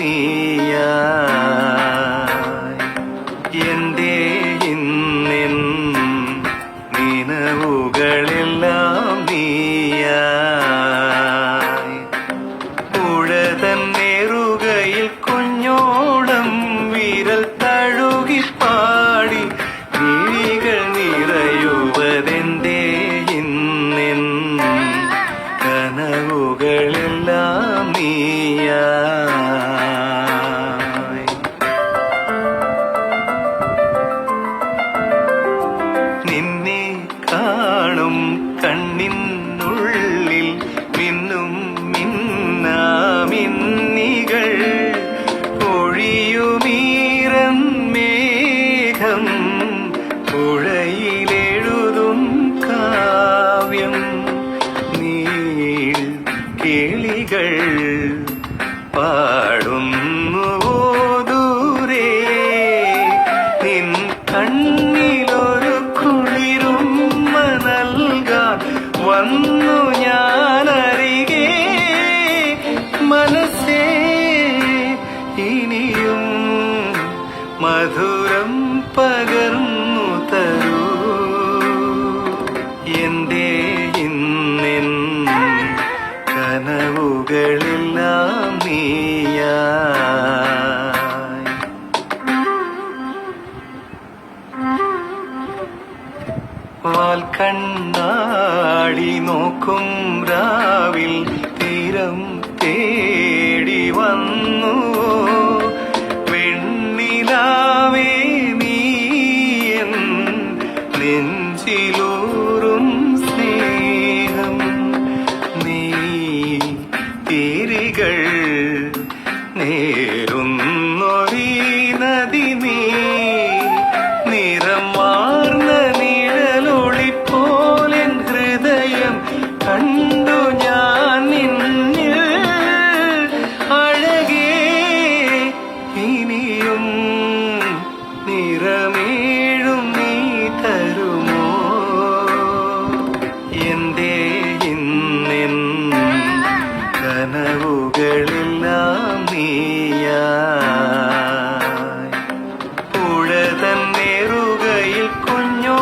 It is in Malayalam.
നീയായി എന്റെ ഇന്നെൻ നിലവുകളെല്ലാം നീയായി പുഴതൻ നേറുകയിൽ കുഞ്ഞോളം വിരൽ തഴുകിപ്പാടി മിഴികൾ നിറയുവതെന്റെ ഇന്നെൻ കനവുകളെല്ലാം നീയായി നിന്നെ കാണും കണ്ണിനുള്ളിൽ മിന്നും മിന്നാമിന്നികൾ ഒഴിയുമീറൻ മേഘം പുഴയിലെഴുതും കാവ്യം നീൾ കിളികൾ പാടുന്നുവോ ദൂരെ നിൻ കണ്ണിലൊരു കുളിരുമ്മ നൽകാൻ വന്നു ഞാനരികെ മനസ്സേ ഇനിയും മധുരം പകർന്നു തരൂ എന്റെ ഇന്നെൻ കനവുകളെല്ലാം നീയായി വാൽക്കണ്ണാടി നോക്കും രാവിൽ തീരം തേടി വന്നു വെണ്ണിലാവേ നീയൻ നെഞ്ചിലൂറും സ്നേഹം നീ തിരികൾ നേരുന്നൊരീ നദി നീ നിറം മാർന്ന നിഴലൊളിപ്പോലെൻ ഹൃദയം കണ്ടു ഞാൻ നിന്നിൽ അഴകേ ഇനിയും നിറമേഴും നീ തരുമോ എന്റെ ഇന്നെൻ കനവുകളെല്ലാം നീയായി പുഴതൻ നേറുകയിൽ കുഞ്ഞോ